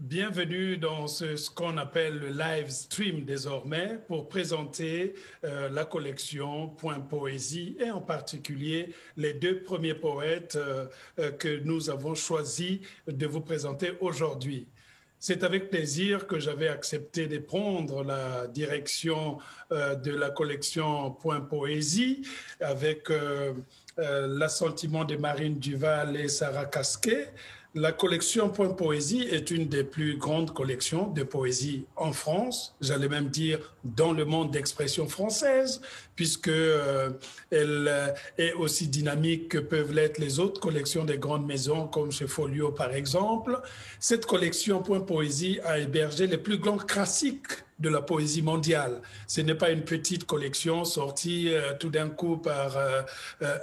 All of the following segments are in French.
Bienvenue dans ce qu'on appelle le live stream désormais pour présenter la collection Point Poésie et en particulier les deux premiers poètes que nous avons choisi de vous présenter aujourd'hui. C'est avec plaisir que j'avais accepté de prendre la direction de la collection Point Poésie avec l'assentiment de Marine Duval et Sarah Casquet. La collection Point Poésie est une des plus grandes collections de poésie en France, j'allais même dire dans le monde d'expression française, puisque elle est aussi dynamique que peuvent l'être les autres collections des grandes maisons, comme chez Folio par exemple. Cette collection Point Poésie a hébergé les plus grands classiques de la poésie mondiale. Ce n'est pas une petite collection sortie tout d'un coup par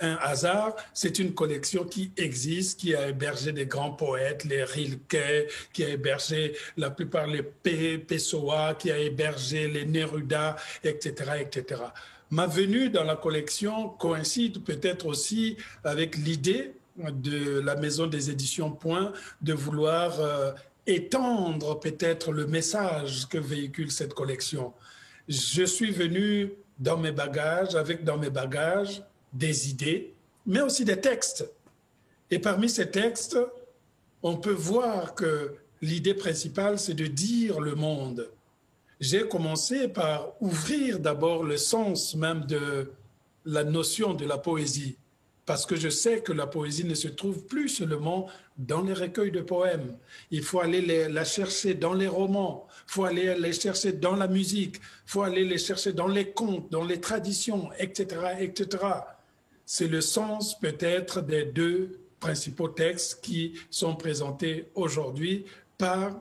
un hasard. C'est une collection qui existe, qui a hébergé des grands poètes, les Rilke, qui a hébergé la plupart les Pessoa, qui a hébergé les Neruda, etc., etc. Ma venue dans la collection coïncide peut-être aussi avec l'idée de la maison des éditions Point de vouloir étendre peut-être le message que véhicule cette collection. Je suis venu dans mes bagages, avec dans mes bagages des idées, mais aussi des textes. Et parmi ces textes, on peut voir que l'idée principale, c'est de dire le monde. J'ai commencé par ouvrir d'abord le sens même de la notion de la poésie, parce que je sais que la poésie ne se trouve plus seulement dans les recueils de poèmes. Il faut aller la chercher dans les romans, il faut aller les chercher dans la musique, il faut aller les chercher dans les contes, dans les traditions, etc., etc. C'est le sens peut-être des deux principaux textes qui sont présentés aujourd'hui par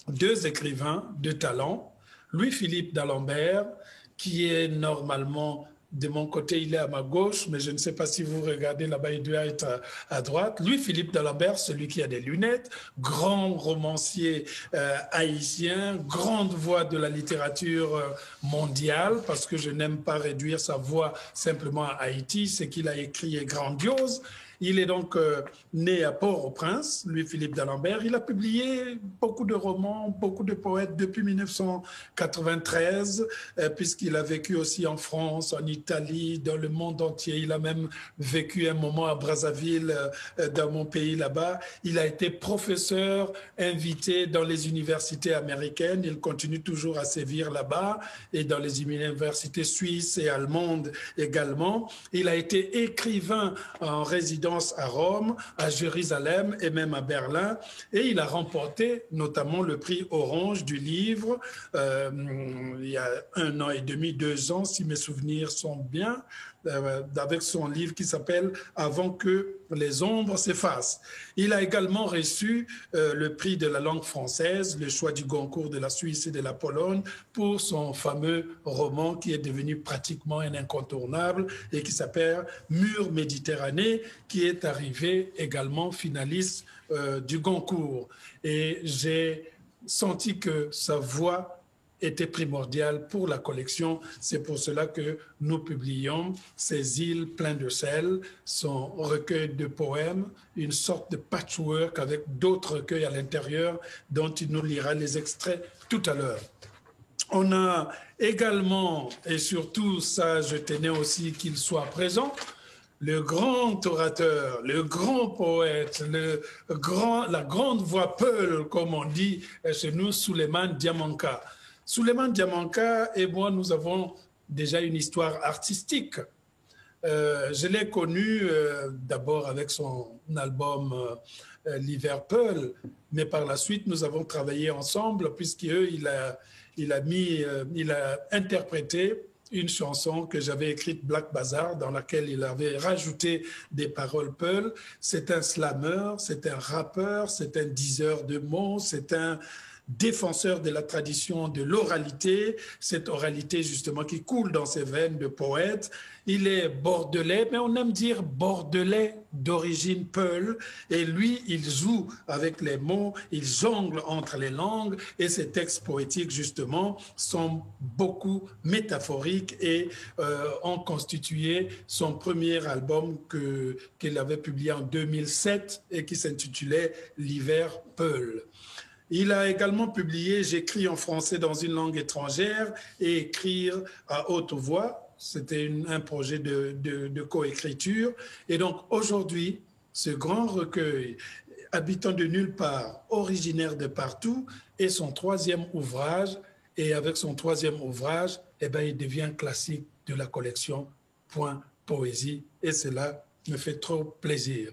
deux écrivains de talent, Louis-Philippe d'Alembert, qui est normalement de mon côté, il est à ma gauche, mais je ne sais pas si vous regardez là-bas, il doit être à droite. Louis-Philippe d'Alembert, celui qui a des lunettes, grand romancier haïtien, grande voix de la littérature mondiale, parce que je n'aime pas réduire sa voix simplement à Haïti, ce qu'il a écrit est grandiose. Il est donc né à Port-au-Prince, Louis-Philippe d'Alembert. Il a publié beaucoup de romans, beaucoup de poètes depuis 1993, puisqu'il a vécu aussi en France, en Italie, dans le monde entier. Il a même vécu un moment à Brazzaville, dans mon pays là-bas. Il a été professeur invité dans les universités américaines. Il continue toujours à sévir là-bas et dans les universités suisses et allemandes également. Il a été écrivain en résidence à Rome, à Jérusalem et même à Berlin. Et il a remporté notamment le prix Orange du livre il y a 1 an et demi, 2 ans, si mes souvenirs sont bien, avec son livre qui s'appelle « Avant que les ombres s'effacent ». Il a également reçu le prix de la langue française, le choix du Goncourt de la Suisse et de la Pologne, pour son fameux roman qui est devenu pratiquement un incontournable et qui s'appelle « Mur Méditerranée », qui est arrivé également finaliste du Goncourt. Et j'ai senti que sa voix était primordiale pour la collection. C'est pour cela que nous publions Ces îles pleines de sel, son recueil de poèmes, une sorte de patchwork avec d'autres recueils à l'intérieur dont il nous lira les extraits tout à l'heure. On a également, et surtout ça je tenais aussi qu'il soit présent, le grand orateur, le grand poète, la grande voix peul, comme on dit chez nous, Souleymane Diamanka. Souleymane Diamanka et moi, nous avons déjà une histoire artistique. Je l'ai connu d'abord avec son album L'hiver Peul, mais par la suite, nous avons travaillé ensemble puisqu'il il a interprété une chanson que j'avais écrite, Black Bazar, dans laquelle il avait rajouté des paroles peul. C'est un slammer, c'est un rappeur, c'est un diseur de mots, c'est un défenseur de la tradition de l'oralité, cette oralité justement qui coule dans ses veines de poète. Il est bordelais, mais on aime dire bordelais d'origine peul. Et lui, il joue avec les mots, il jongle entre les langues. Et ses textes poétiques, justement, sont beaucoup métaphoriques et ont constitué son premier album qu'il avait publié en 2007 et qui s'intitulait L'hiver peul. Il a également publié J'écris en français dans une langue étrangère et écrire à haute voix. C'était un projet de coécriture. Et donc aujourd'hui, ce grand recueil, Habitant de nulle part, originaire de partout, est son troisième ouvrage. Et avec son troisième ouvrage, eh bien, il devient classique de la collection Point Poésie. Et cela me fait trop plaisir.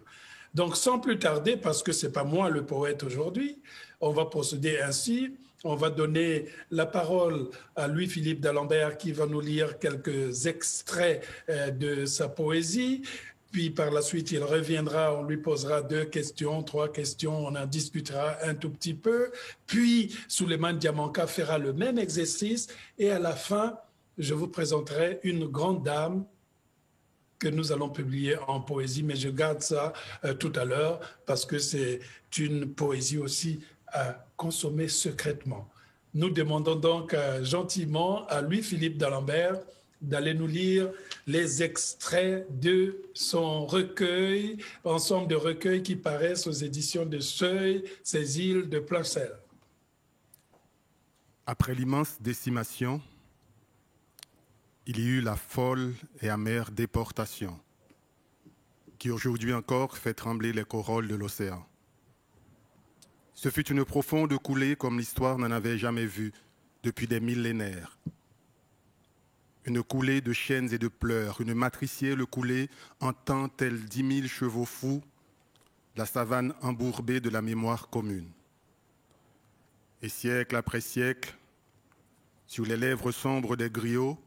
Donc, sans plus tarder, parce que ce n'est pas moi le poète aujourd'hui, on va procéder ainsi. On va donner la parole à Louis-Philippe d'Alembert qui va nous lire quelques extraits de sa poésie. Puis par la suite, il reviendra, on lui posera 2 questions, 3 questions, on en discutera un tout petit peu. Puis Souleymane Diamanka fera le même exercice. Et à la fin, je vous présenterai une grande dame que nous allons publier en poésie, mais je garde ça tout à l'heure parce que c'est une poésie aussi à consommer secrètement. Nous demandons donc gentiment à Louis-Philippe d'Alembert d'aller nous lire les extraits de son recueil, ensemble de recueils qui paraissent aux éditions de Seuil, Ces îles de plein sel. Après l'immense décimation, il y eut la folle et amère déportation, qui aujourd'hui encore fait trembler les corolles de l'océan. Ce fut une profonde coulée comme l'histoire n'en avait jamais vue depuis des millénaires. Une coulée de chaînes et de pleurs, une matricielle coulée entend tels 10 000 chevaux fous la savane embourbée de la mémoire commune. Et siècle après siècle, sur les lèvres sombres des griots,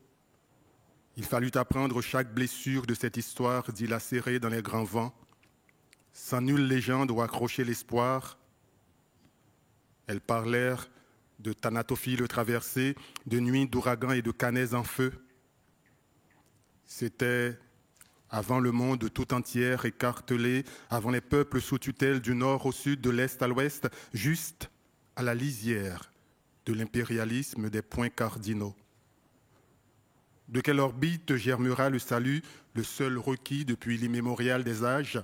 il fallut apprendre chaque blessure de cette histoire dilacérée dans les grands vents, sans nulle légende ou accrocher l'espoir. Elles parlèrent de thanatophiles traversées, de nuits d'ouragans et de canets en feu. C'était avant le monde tout entier écartelé, avant les peuples sous tutelle du nord au sud, de l'est à l'ouest, juste à la lisière de l'impérialisme des points cardinaux. De quelle orbite germera le salut, le seul requis depuis l'immémorial des âges?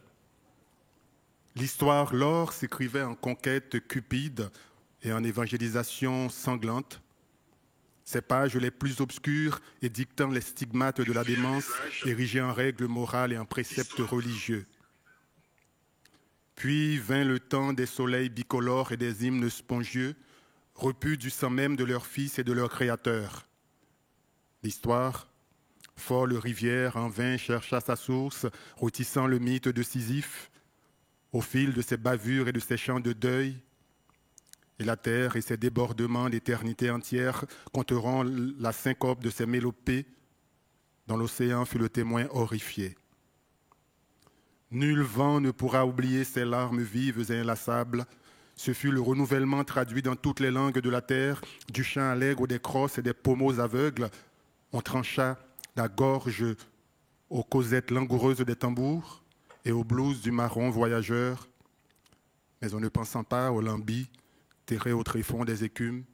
L'histoire, lors, s'écrivait en conquête cupide et en évangélisation sanglante. Ces pages les plus obscures et dictant les stigmates de la démence, érigées en règles morales et en préceptes religieux. Puis vint le temps des soleils bicolores et des hymnes spongieux, repus du sang même de leurs fils et de leurs créateurs. L'histoire, folle rivière, en vain chercha sa source, rôtissant le mythe de Sisyphe, au fil de ses bavures et de ses chants de deuil. Et la terre et ses débordements d'éternité entière compteront la syncope de ses mélopées, dont l'océan fut le témoin horrifié. Nul vent ne pourra oublier ces larmes vives et inlassables. Ce fut le renouvellement traduit dans toutes les langues de la terre, du chant allègre des crosses et des pommeaux aveugles. On trancha la gorge aux causettes langoureuses des tambours et aux blouses du marron voyageur, mais en ne pensant pas aux lambis terrés au tréfonds des écumes.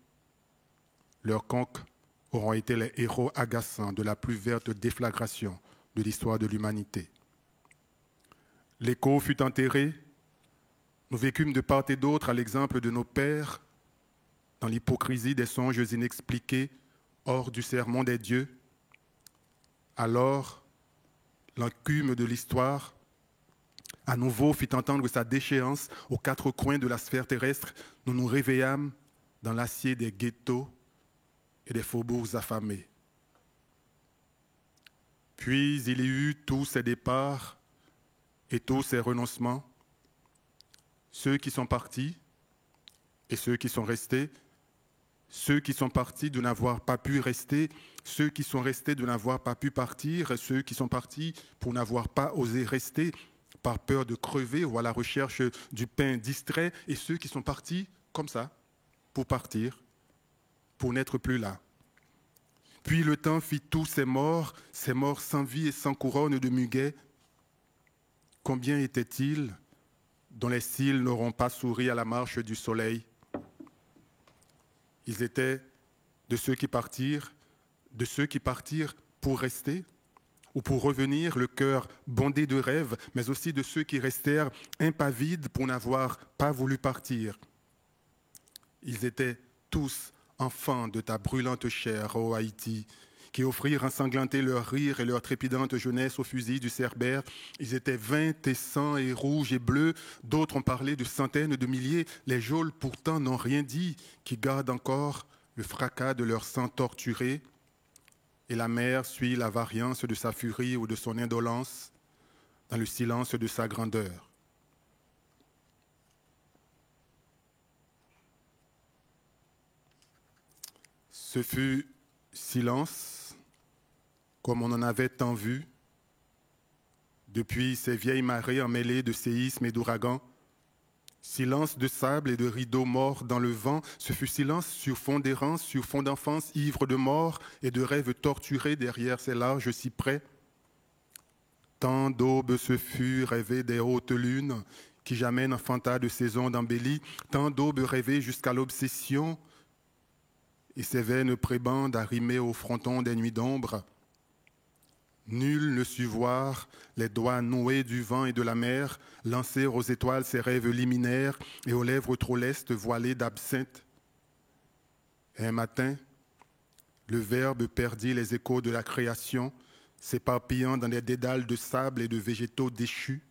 Leurs conques auront été les héros agaçants de la plus verte déflagration de l'histoire de l'humanité. L'écho fut enterré. Nous vécûmes de part et d'autre à l'exemple de nos pères, dans l'hypocrisie des songes inexpliqués, hors du sermon des dieux. Alors, l'écume de l'histoire, à nouveau, fit entendre sa déchéance aux 4 coins de la sphère terrestre. Nous nous réveillâmes dans l'acier des ghettos et des faubourgs affamés. Puis il y eut tous ces départs et tous ces renoncements, ceux qui sont partis et ceux qui sont restés, ceux qui sont partis de n'avoir pas pu rester, ceux qui sont restés de n'avoir pas pu partir, ceux qui sont partis pour n'avoir pas osé rester, par peur de crever ou à la recherche du pain distrait, et ceux qui sont partis comme ça, pour partir, pour n'être plus là. Puis le temps fit tous ces morts sans vie et sans couronne de muguet. Combien étaient-ils dont les cils n'auront pas souri à la marche du soleil? Ils étaient de ceux qui partirent pour rester, ou pour revenir, le cœur bondé de rêves, mais aussi de ceux qui restèrent impavides pour n'avoir pas voulu partir. Ils étaient tous enfants de ta brûlante chair, ô Haïti, qui offrirent ensanglanter leur rire et leur trépidante jeunesse au fusil du Cerbère. Ils étaient 20 et 100 et rouges et bleus. D'autres ont parlé de centaines de milliers. Les geôles pourtant n'ont rien dit, qui gardent encore le fracas de leur sang torturé. Et la mer suit la variance de sa furie ou de son indolence dans le silence de sa grandeur. Ce fut silence, comme on en avait tant vu, depuis ces vieilles marées emmêlées de séismes et d'ouragans. Silence de sable et de rideaux morts dans le vent, ce fut silence sur fond d'errance, sur fond d'enfance, ivre de mort et de rêves torturés derrière ces larges cyprès. Tant d'aubes se fut rêvées des hautes lunes qui jamais n'enfanta de saison d'embellie, tant d'aubes rêvées jusqu'à l'obsession et ces veines prébandes arrimées au fronton des nuits d'ombre. Nul ne sut voir les doigts noués du vent et de la mer lancer aux étoiles ses rêves liminaires et aux lèvres trop lestes voilées d'absinthe. Et un matin, le Verbe perdit les échos de la création, s'éparpillant dans des dédales de sable et de végétaux déchus.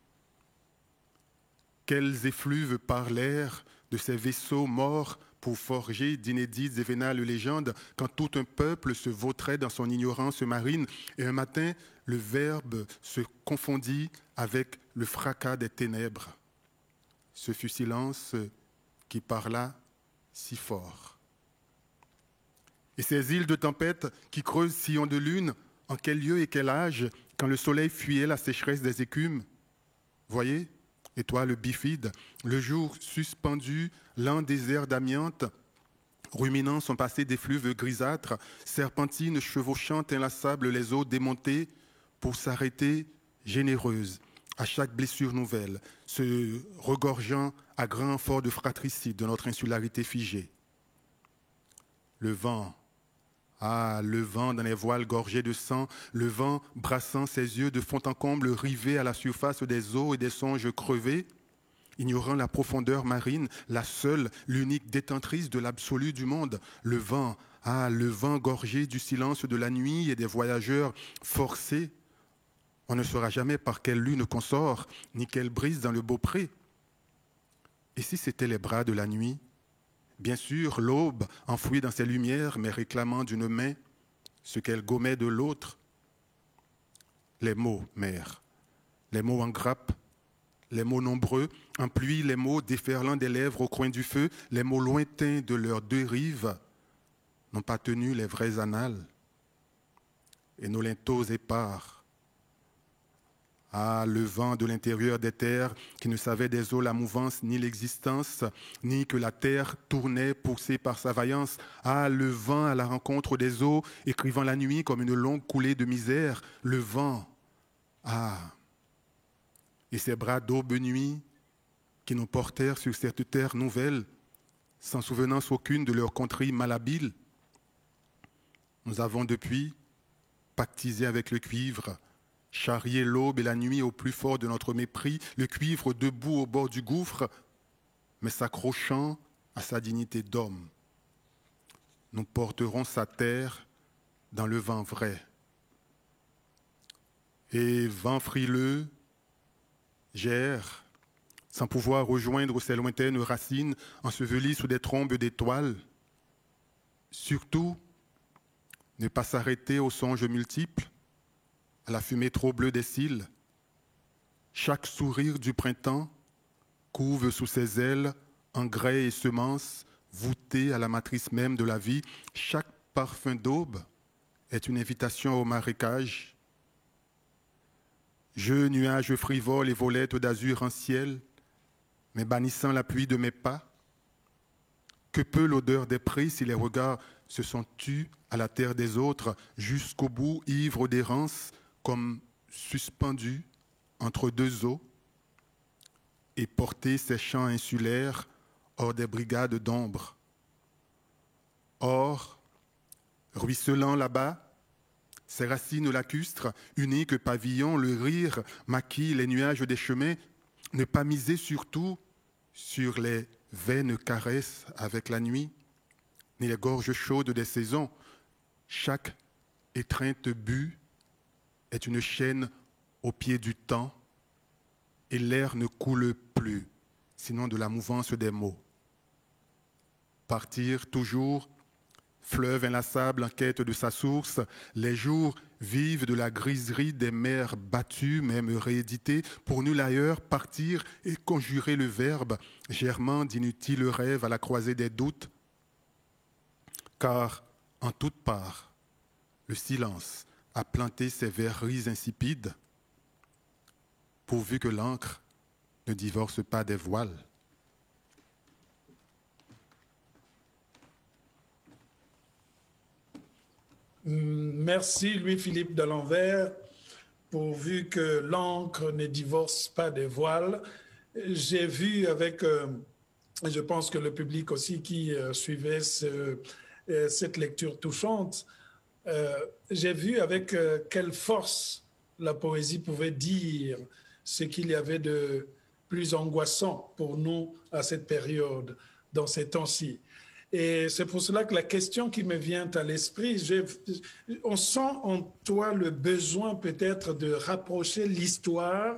Quels effluves parlèrent de ces vaisseaux morts pour forger d'inédites et vénales légendes quand tout un peuple se vautrait dans son ignorance marine et un matin, le Verbe se confondit avec le fracas des ténèbres. Ce fut silence qui parla si fort. Et ces îles de tempête qui creusent sillons de lune, en quel lieu et quel âge, quand le soleil fuyait la sécheresse des écumes? Voyez, étoile bifide, le jour suspendu, lent désert d'amiante, ruminant son passé d'effluves grisâtres, serpentine chevauchant inlassable les eaux démontées pour s'arrêter généreuse à chaque blessure nouvelle, se regorgeant à grand fort de fratricide de notre insularité figée. Le vent, le vent dans les voiles gorgés de sang, le vent brassant ses yeux de fond en comble rivés à la surface des eaux et des songes crevés, ignorant la profondeur marine, la seule, l'unique détentrice de l'absolu du monde. Le vent gorgé du silence de la nuit et des voyageurs forcés. On ne saura jamais par quelle lune consort, ni quelle brise dans le beaupré. Et si c'était les bras de la nuit? Bien sûr, l'aube, enfouie dans ses lumières, mais réclamant d'une main ce qu'elle gommait de l'autre. Les mots, mère, les mots en grappe, les mots nombreux, en pluie, les mots déferlant des lèvres au coin du feu, les mots lointains de leurs deux rives, n'ont pas tenu les vrais annales. Et nos linteaux épars. Le vent de l'intérieur des terres qui ne savait des eaux la mouvance ni l'existence, ni que la terre tournait poussée par sa vaillance. Le vent à la rencontre des eaux, écrivant la nuit comme une longue coulée de misère. Le vent, et ces bras d'aube nuit qui nous portèrent sur cette terre nouvelle, sans souvenance aucune de leur contrée malhabile. Nous avons depuis pactisé avec le cuivre, charrier l'aube et la nuit au plus fort de notre mépris, le cuivre debout au bord du gouffre, mais s'accrochant à sa dignité d'homme. Nous porterons sa terre dans le vent vrai. Et vent frileux, gère, sans pouvoir rejoindre ses lointaines racines ensevelies sous des trombes d'étoiles. Surtout, ne pas s'arrêter aux songes multiples, à la fumée trop bleue des cils. Chaque sourire du printemps couve sous ses ailes engrais et semences voûtés à la matrice même de la vie. Chaque parfum d'aube est une invitation au marécage. Je, nuages frivoles et volettes d'azur en ciel, mais bannissant la pluie de mes pas. Que peut l'odeur des prés si les regards se sont tus à la terre des autres, jusqu'au bout, ivres d'errance, comme suspendus entre deux eaux, et porter ces chants insulaires hors des brigades d'ombre. Or, ruisselant là-bas, ces racines lacustres, uniques pavillons, le rire maquille les nuages des chemins, ne pas miser surtout sur les vaine caresse avec la nuit, ni les gorges chaudes des saisons. Chaque étreinte bue est une chaîne au pied du temps, et l'air ne coule plus, sinon de la mouvance des mots. Partir toujours, fleuve inlassable en quête de sa source, les jours vivent de la griserie des mers battues, même rééditées, pour nul ailleurs partir et conjurer le verbe, germant d'inutiles rêves à la croisée des doutes. Car en toute part, le silence a planté ses verreries insipides, pourvu que l'encre ne divorce pas des voiles. Merci Louis-Philippe de Lanvers, pourvu que l'encre ne divorce pas des voiles. J'ai vu avec, je pense que le public aussi qui suivait cette lecture touchante, j'ai vu avec quelle force la poésie pouvait dire ce qu'il y avait de plus angoissant pour nous à cette période, dans ces temps-ci. Et c'est pour cela que la question qui me vient à l'esprit, on sent en toi le besoin peut-être de rapprocher l'histoire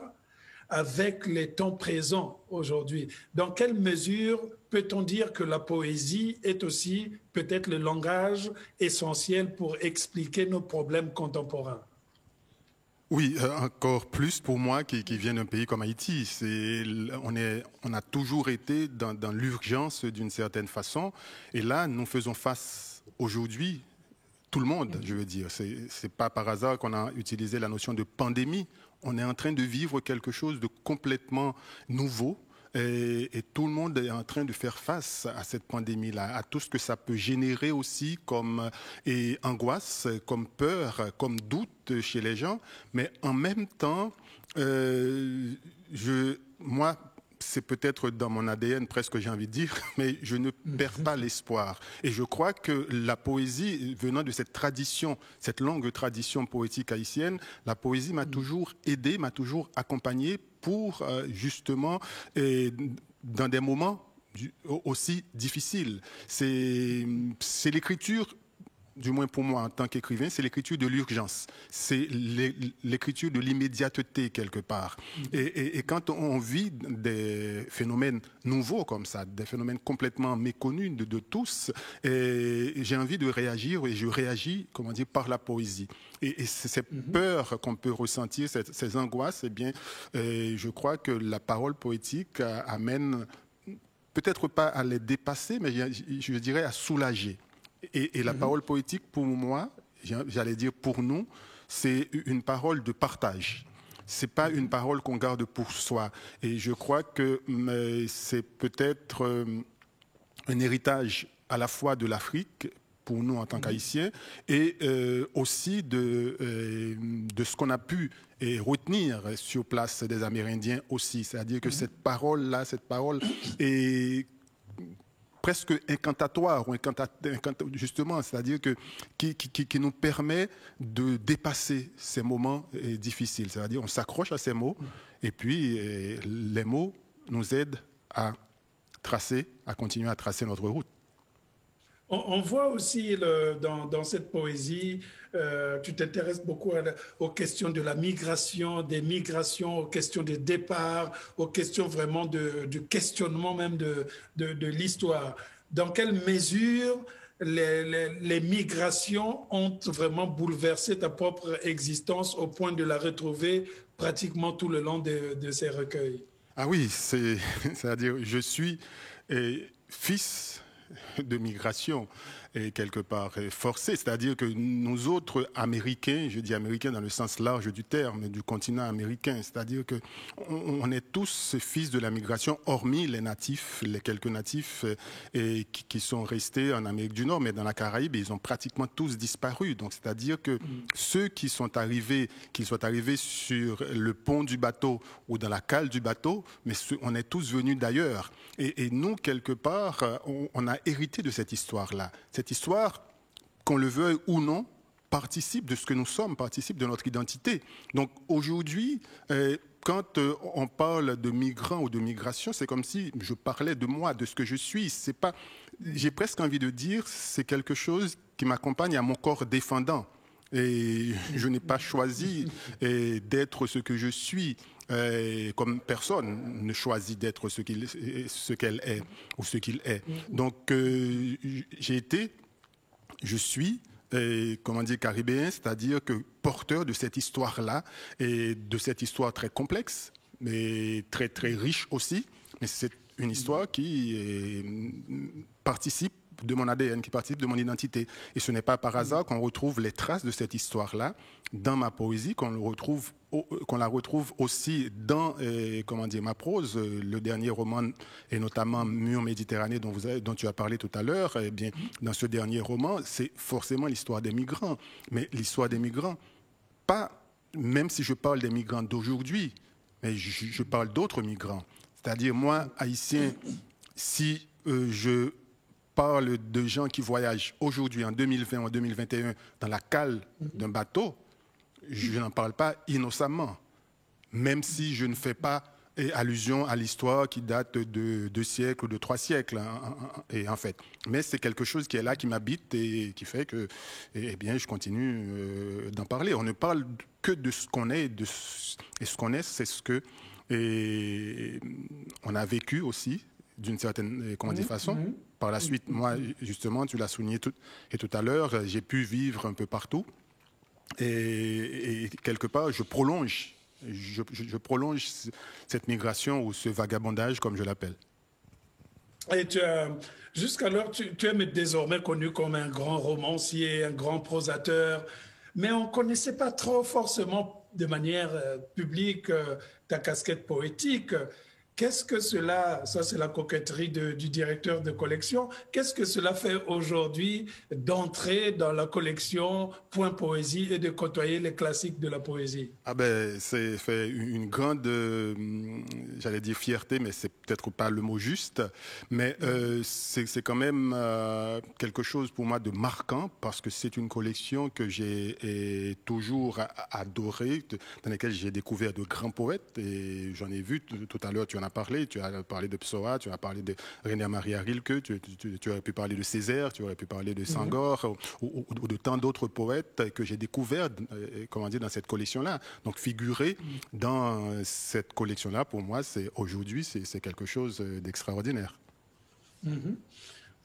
avec les temps présents aujourd'hui. Dans quelle mesure peut-on dire que la poésie est aussi peut-être le langage essentiel pour expliquer nos problèmes contemporains? Oui, encore plus pour moi qui viens d'un pays comme Haïti. On a toujours été dans l'urgence d'une certaine façon. Et là, nous faisons face aujourd'hui, tout le monde, je veux dire. C'est pas par hasard qu'on a utilisé la notion de pandémie. On est en train de vivre quelque chose de complètement nouveau. Et tout le monde est en train de faire face à cette pandémie-là, à tout ce que ça peut générer aussi comme angoisse, comme peur, comme doute chez les gens. Mais en même temps, moi, c'est peut-être dans mon ADN presque, j'ai envie de dire, mais je ne perds pas l'espoir. Et je crois que la poésie, venant de cette tradition, cette longue tradition poétique haïtienne, la poésie m'a toujours aidé, m'a toujours accompagné pour justement, dans des moments aussi difficiles. C'est l'écriture, du moins pour moi en tant qu'écrivain, c'est l'écriture de l'urgence. C'est l'écriture de l'immédiateté quelque part. Et quand on vit des phénomènes nouveaux comme ça, des phénomènes complètement méconnus de tous, j'ai envie de réagir et je réagis, comment dire, par la poésie. Et ces peurs qu'on peut ressentir, ces angoisses, eh bien, je crois que la parole poétique amène, peut-être pas à les dépasser, mais je dirais à soulager. Et la parole poétique, pour moi, j'allais dire pour nous, c'est une parole de partage. C'est pas une parole qu'on garde pour soi. Et je crois que c'est peut-être un héritage à la fois de l'Afrique, pour nous en tant qu'Haïtiens, et aussi de ce qu'on a pu retenir sur place des Amérindiens aussi. C'est-à-dire que cette parole-là, cette parole est presque incantatoire, ou justement, c'est-à-dire qui nous permet de dépasser ces moments difficiles. C'est-à-dire on s'accroche à ces mots, et puis les mots nous aident à continuer à tracer notre route. On voit aussi dans cette poésie, tu t'intéresses beaucoup aux questions de la migration, des migrations, aux questions des départs, aux questions vraiment du questionnement même de l'histoire. Dans quelle mesure les migrations ont vraiment bouleversé ta propre existence au point de la retrouver pratiquement tout le long de ces recueils? Ah oui, c'est-à-dire je suis fils de migration et quelque part forcée, c'est-à-dire que nous autres Américains, je dis Américains dans le sens large du terme, du continent américain, c'est-à-dire que on est tous fils de la migration, hormis les natifs, les quelques natifs qui sont restés en Amérique du Nord, mais dans la Caraïbe, ils ont pratiquement tous disparu. Donc, c'est-à-dire que ceux qui sont arrivés, qu'ils soient arrivés sur le pont du bateau ou dans la cale du bateau, mais on est tous venus d'ailleurs. Et nous, quelque part, on a hérité de cette histoire-là. Cette histoire, qu'on le veuille ou non, participe de ce que nous sommes, participe de notre identité. Donc aujourd'hui, quand on parle de migrants ou de migration, c'est comme si je parlais de moi, de ce que je suis. C'est pas, j'ai presque envie de dire, c'est quelque chose qui m'accompagne à mon corps défendant. Et je n'ai pas choisi d'être ce que je suis. Comme personne ne choisit d'être ce qu'elle est ou ce qu'il est. Donc, j'ai été, je suis, comment dire, caribéen, c'est-à-dire que porteur de cette histoire-là et de cette histoire très complexe, mais très, très riche aussi. Mais c'est une histoire qui participe de mon ADN, qui participe de mon identité. Et ce n'est pas par hasard qu'on retrouve les traces de cette histoire-là dans ma poésie, qu'on la retrouve aussi dans comment dire, ma prose. Le dernier roman, et notamment Mur Méditerranée, dont tu as parlé tout à l'heure, eh bien, dans ce dernier roman, c'est forcément l'histoire des migrants. Mais l'histoire des migrants, pas, même si je parle des migrants d'aujourd'hui, mais je parle d'autres migrants. C'est-à-dire, moi, haïtien, si je parle de gens qui voyagent aujourd'hui, en 2020 ou en 2021, dans la cale d'un bateau, je n'en parle pas innocemment, même si je ne fais pas allusion à l'histoire qui date de 2 siècles ou de 3 siècles, et en fait. Mais c'est quelque chose qui est là, qui m'habite et qui fait que, eh bien, je continue d'en parler. On ne parle que de ce qu'on est, et ce qu'on est, c'est ce que on a vécu aussi, d'une certaine façon. Par la suite, moi, justement, tu l'as souligné tout à l'heure, j'ai pu vivre un peu partout. Et quelque part, je prolonge cette migration ou ce vagabondage, comme je l'appelle. Et jusqu'alors, tu es désormais connu comme un grand romancier, un grand prosateur, mais on ne connaissait pas trop forcément de manière publique ta casquette poétique. Qu'est-ce que cela, ça c'est la coquetterie du directeur de collection, qu'est-ce que cela fait aujourd'hui d'entrer dans la collection Point Poésie et de côtoyer les classiques de la poésie? Ah ben, c'est fait une grande, j'allais dire fierté, mais c'est peut-être pas le mot juste, mais c'est quand même quelque chose pour moi de marquant parce que c'est une collection que j'ai toujours adorée, dans laquelle j'ai découvert de grands poètes et j'en ai vu tout à l'heure, tu en as parlé de Pessoa, tu as parlé de Rainer Maria Rilke, tu aurais pu parler de Césaire, tu aurais pu parler de Senghor ou de tant d'autres poètes que j'ai découverts, comment dire, dans cette collection-là. Donc figurer dans cette collection-là, pour moi, aujourd'hui, c'est quelque chose d'extraordinaire.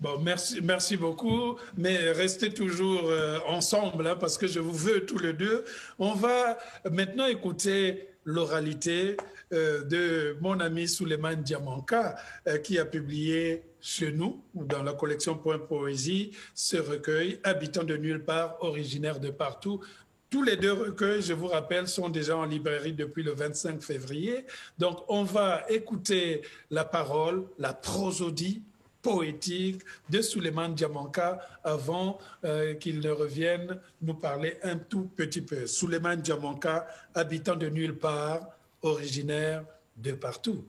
Bon, merci beaucoup, mais restez toujours ensemble, hein, parce que je vous veux tous les deux. On va maintenant écouter l'oralité de mon ami Souleymane Diamanka, qui a publié chez nous, dans la collection Point Poésie, ce recueil, Habitant de nulle part, originaire de partout. Tous les 2 recueils, je vous rappelle, sont déjà en librairie depuis le 25 février. Donc, on va écouter la parole, la prosodie poétique de Souleymane Diamanka avant qu'il ne revienne nous parler un tout petit peu. Souleymane Diamanka, habitant de nulle part, originaire de partout.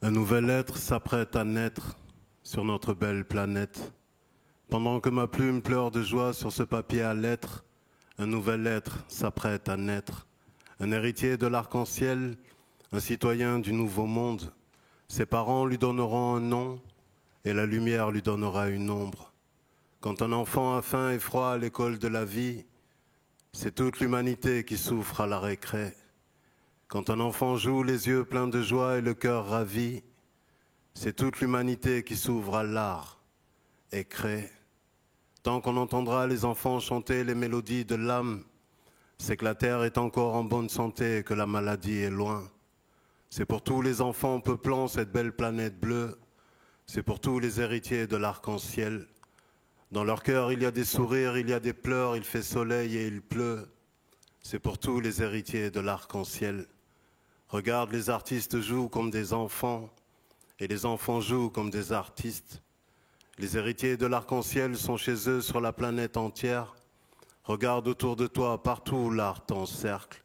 Un nouvel être s'apprête à naître sur notre belle planète. Pendant que ma plume pleure de joie sur ce papier à lettres, un nouvel être s'apprête à naître. Un héritier de l'arc-en-ciel, un citoyen du nouveau monde. Ses parents lui donneront un nom et la lumière lui donnera une ombre. Quand un enfant a faim et froid à l'école de la vie, c'est toute l'humanité qui souffre à la récré. Quand un enfant joue les yeux pleins de joie et le cœur ravi, c'est toute l'humanité qui s'ouvre à l'art et crée. Tant qu'on entendra les enfants chanter les mélodies de l'âme, c'est que la terre est encore en bonne santé et que la maladie est loin. C'est pour tous les enfants peuplant cette belle planète bleue, c'est pour tous les héritiers de l'arc-en-ciel. Dans leur cœur, il y a des sourires, il y a des pleurs, il fait soleil et il pleut. C'est pour tous les héritiers de l'arc-en-ciel. Regarde, les artistes jouent comme des enfants et les enfants jouent comme des artistes. Les héritiers de l'arc-en-ciel sont chez eux sur la planète entière. Regarde autour de toi, partout où l'art t'encercle.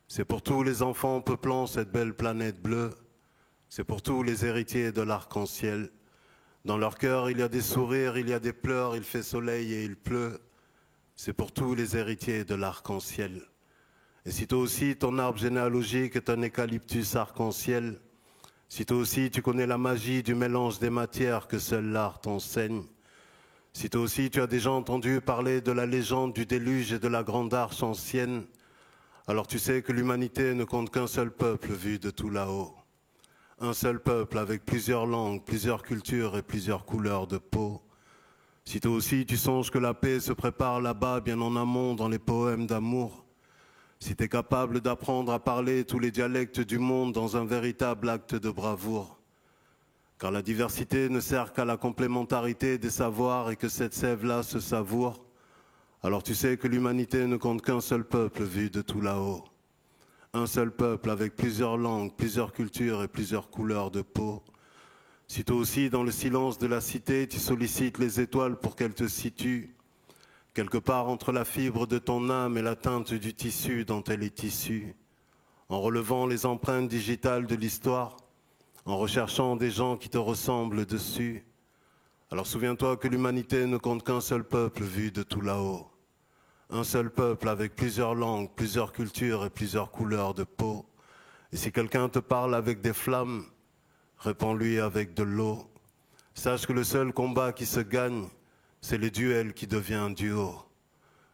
C'est pour tous les enfants peuplant cette belle planète bleue. C'est pour tous les héritiers de l'arc-en-ciel. Dans leur cœur, il y a des sourires, il y a des pleurs, il fait soleil et il pleut. C'est pour tous les héritiers de l'arc-en-ciel. Et si toi aussi ton arbre généalogique est un eucalyptus arc-en-ciel, si toi aussi tu connais la magie du mélange des matières que seul l'art t'enseigne, si toi aussi tu as déjà entendu parler de la légende du déluge et de la grande arche ancienne, alors tu sais que l'humanité ne compte qu'un seul peuple vu de tout là-haut. Un seul peuple avec plusieurs langues, plusieurs cultures et plusieurs couleurs de peau. Si toi aussi tu songes que la paix se prépare là-bas, bien en amont dans les poèmes d'amour, si tu es capable d'apprendre à parler tous les dialectes du monde dans un véritable acte de bravoure, car la diversité ne sert qu'à la complémentarité des savoirs et que cette sève-là se savoure, alors tu sais que l'humanité ne compte qu'un seul peuple vu de tout là-haut. Un seul peuple avec plusieurs langues, plusieurs cultures et plusieurs couleurs de peau. Si toi aussi, dans le silence de la cité, tu sollicites les étoiles pour qu'elles te situent, quelque part entre la fibre de ton âme et la teinte du tissu dont elle est issue, en relevant les empreintes digitales de l'histoire, en recherchant des gens qui te ressemblent dessus, alors souviens-toi que l'humanité ne compte qu'un seul peuple vu de tout là-haut. Un seul peuple avec plusieurs langues, plusieurs cultures et plusieurs couleurs de peau. Et si quelqu'un te parle avec des flammes, réponds-lui avec de l'eau. Sache que le seul combat qui se gagne, c'est le duel qui devient un duo.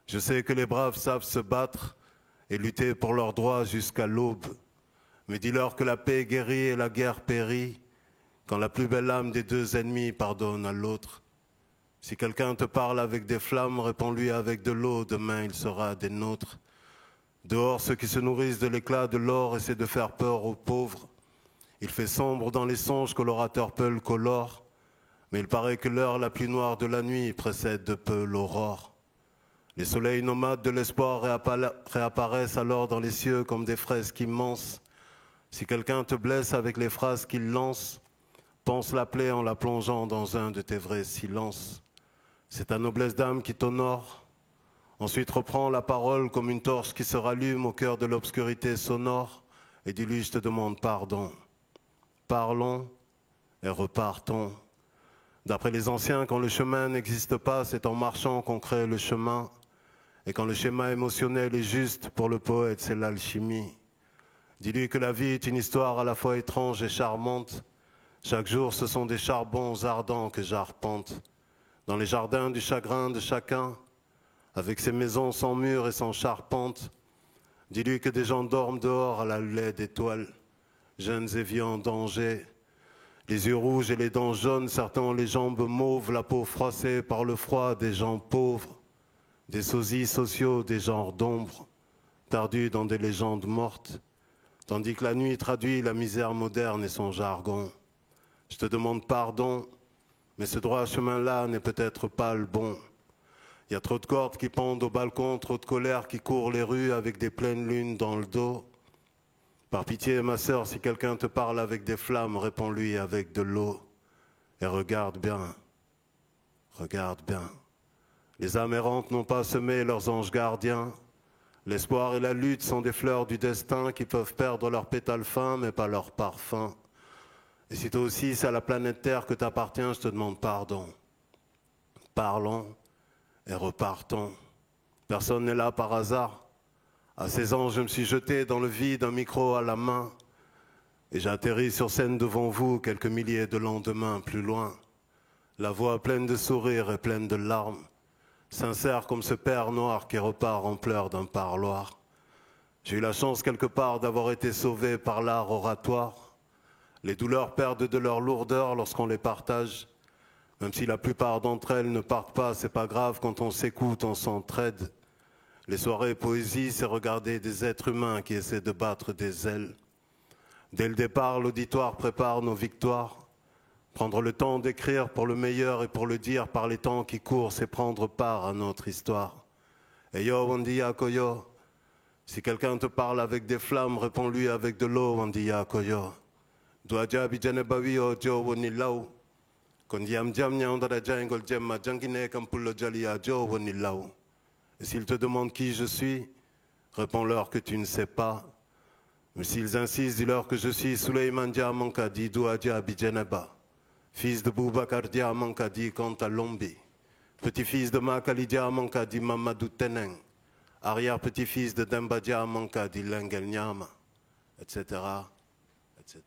Je sais que les braves savent se battre et lutter pour leurs droits jusqu'à l'aube. Mais dis-leur que la paix guérit et la guerre périt, quand la plus belle âme des deux ennemis pardonne à l'autre. Si quelqu'un te parle avec des flammes, réponds-lui avec de l'eau, demain il sera des nôtres. Dehors, ceux qui se nourrissent de l'éclat de l'or essaient de faire peur aux pauvres. Il fait sombre dans les songes que l'orateur Peul colore, mais il paraît que l'heure la plus noire de la nuit précède de peu l'aurore. Les soleils nomades de l'espoir réapparaissent alors dans les cieux comme des fresques immenses. Si quelqu'un te blesse avec les phrases qu'il lance, pense l'appeler en la plongeant dans un de tes vrais silences. C'est ta noblesse d'âme qui t'honore. Ensuite reprends la parole comme une torche qui se rallume au cœur de l'obscurité sonore et dis-lui je te demande pardon. Parlons et repartons. D'après les anciens, quand le chemin n'existe pas, c'est en marchant qu'on crée le chemin. Et quand le schéma émotionnel est juste, pour le poète, c'est l'alchimie. Dis-lui que la vie est une histoire à la fois étrange et charmante. Chaque jour, ce sont des charbons ardents que j'arpente. Dans les jardins du chagrin de chacun, avec ses maisons sans murs et sans charpente, dis-lui que des gens dorment dehors à la lait d'étoiles, jeunes et vieux en danger. Les yeux rouges et les dents jaunes, certains ont les jambes mauves, la peau froissée par le froid, des gens pauvres, des sosies sociaux, des genres d'ombre, perdus dans des légendes mortes, tandis que la nuit traduit la misère moderne et son jargon. Je te demande pardon, mais ce droit chemin-là n'est peut-être pas le bon. Il y a trop de cordes qui pendent au balcon, trop de colère qui court les rues avec des pleines lunes dans le dos. Par pitié, ma sœur, si quelqu'un te parle avec des flammes, réponds-lui avec de l'eau. Et regarde bien, regarde bien. Les âmes errantes n'ont pas semé leurs anges gardiens. L'espoir et la lutte sont des fleurs du destin qui peuvent perdre leurs pétales fins, mais pas leur parfum. Et si toi aussi c'est à la planète Terre que t'appartiens, je te demande pardon. Parlons et repartons. Personne n'est là par hasard. À 16 ans, je me suis jeté dans le vide, un micro à la main. Et j'ai atterri sur scène devant vous, quelques milliers de lendemains plus loin. La voix pleine de sourires et pleine de larmes. Sincère comme ce père noir qui repart en pleurs d'un parloir. J'ai eu la chance quelque part d'avoir été sauvé par l'art oratoire. Les douleurs perdent de leur lourdeur lorsqu'on les partage. Même si la plupart d'entre elles ne partent pas, c'est pas grave, quand on s'écoute, on s'entraide. Les soirées poésie, c'est regarder des êtres humains qui essaient de battre des ailes. Dès le départ, l'auditoire prépare nos victoires. Prendre le temps d'écrire pour le meilleur et pour le dire par les temps qui courent, c'est prendre part à notre histoire. Et yo, Wandiya Koyo. Si quelqu'un te parle avec des flammes, réponds-lui avec de l'eau, Wandiya Koyo. Doaja bijanebawi o jo wonilau. Kon yam jam nyandara jangol jemma jangine kampullo jalia jo wonilau. Et s'ils te demandent qui je suis, réponds-leur que tu ne sais pas. Mais s'ils insistent, dis-leur que je suis Suleiman Diamankadi Douadja Bijaneba, fils de Boubacar Diamankadi Kanta Lombi, petit-fils de Makali Diamankadi Mamadou Teneng, arrière-petit-fils de Dembadia Manka d'Ilengel Nyama, etc., etc.,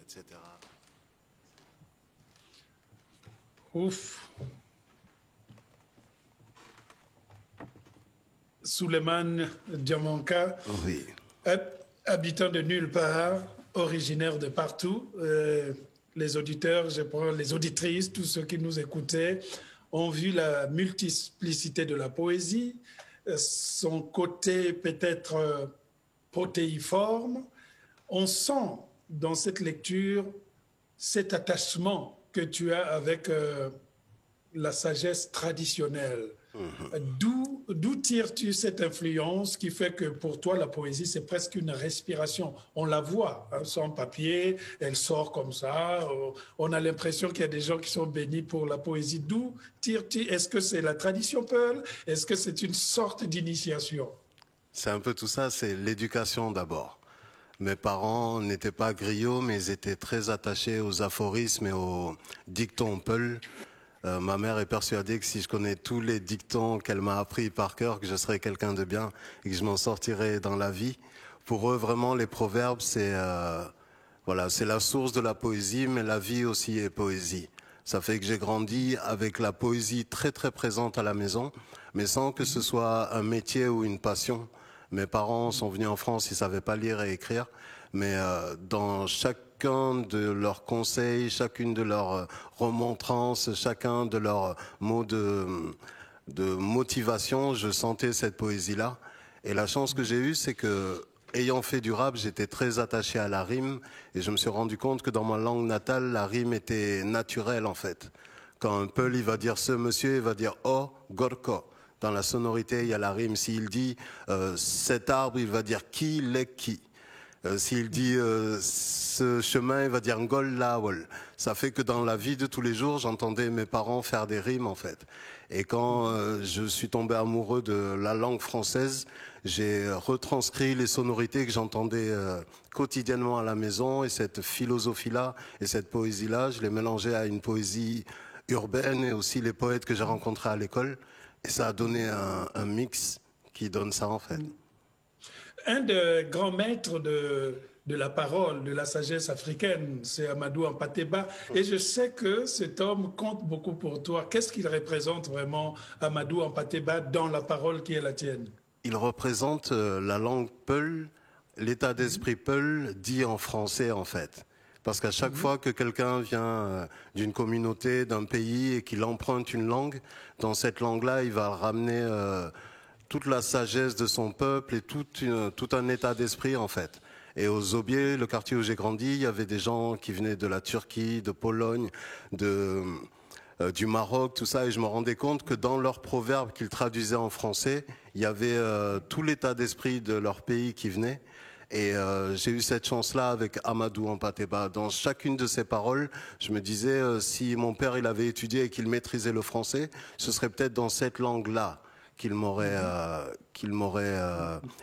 etc. Ouf. Souleymane Diamanka, Oui. habitant de nulle part, originaire de partout. Les auditeurs, je prends les auditrices, tous ceux qui nous écoutaient, ont vu la multiplicité de la poésie, son côté peut-être protéiforme. On sent dans cette lecture cet attachement que tu as avec la sagesse traditionnelle. D'où tires-tu cette influence qui fait que pour toi, la poésie, c'est presque une respiration? On la voit, hein, sans papier, elle sort comme ça. On a l'impression qu'il y a des gens qui sont bénis pour la poésie. D'où tires-tu? Est-ce que c'est la tradition Peul? Est-ce que c'est une sorte d'initiation? C'est un peu tout ça, c'est l'éducation d'abord. Mes parents n'étaient pas griots, mais ils étaient très attachés aux aphorismes et aux dictons Peul. Ma mère est persuadée que si je connais tous les dictons qu'elle m'a appris par cœur, que je serai quelqu'un de bien et que je m'en sortirai dans la vie. Pour eux, vraiment, les proverbes, c'est voilà, c'est la source de la poésie, mais la vie aussi est poésie. Ça fait que j'ai grandi avec la poésie très très présente à la maison, mais sans que ce soit un métier ou une passion. Mes parents sont venus en France, ils savaient pas lire et écrire, mais dans chacun de leurs conseils, chacune de leurs remontrances, chacun de leurs mots de motivation, je sentais cette poésie-là. Et la chance que j'ai eue, c'est que, ayant fait du rap, j'étais très attaché à la rime, et je me suis rendu compte que dans ma langue natale, la rime était naturelle en fait. Quand un Peul, il va dire ce monsieur, il va dire oh, gorko. Dans la sonorité, il y a la rime. S'il dit cet arbre, il va dire qui, l'est qui. S'il dit ce chemin, il va dire ngol lawol. Ça fait que dans la vie de tous les jours, j'entendais mes parents faire des rimes en fait. Et quand je suis tombé amoureux de la langue française, j'ai retranscrit les sonorités que j'entendais quotidiennement à la maison, et cette philosophie-là et cette poésie-là, je les mélangeais à une poésie urbaine et aussi les poètes que j'ai rencontrés à l'école. Et ça a donné un mix qui donne ça en fait. Un des grands maîtres de la parole, de la sagesse africaine, c'est Amadou Hampâté-Bâ. Et je sais que cet homme compte beaucoup pour toi. Qu'est-ce qu'il représente vraiment, Amadou Hampâté-Bâ, dans la parole qui est la tienne? Il représente la langue Peul, l'état d'esprit Peul dit en français en fait. Parce qu'à chaque fois que quelqu'un vient d'une communauté, d'un pays et qu'il emprunte une langue, dans cette langue-là, il va ramener toute la sagesse de son peuple et tout un état d'esprit en fait. Et aux Aubiers, le quartier où j'ai grandi, il y avait des gens qui venaient de la Turquie, de Pologne, du Maroc, tout ça, et je me rendais compte que dans leurs proverbes qu'ils traduisaient en français, il y avait tout l'état d'esprit de leur pays qui venait. Et j'ai eu cette chance-là avec Amadou Hampâté-Bâ. Dans chacune de ses paroles, je me disais, si mon père il avait étudié et qu'il maîtrisait le français, ce serait peut-être dans cette langue-là qu'il m'aurait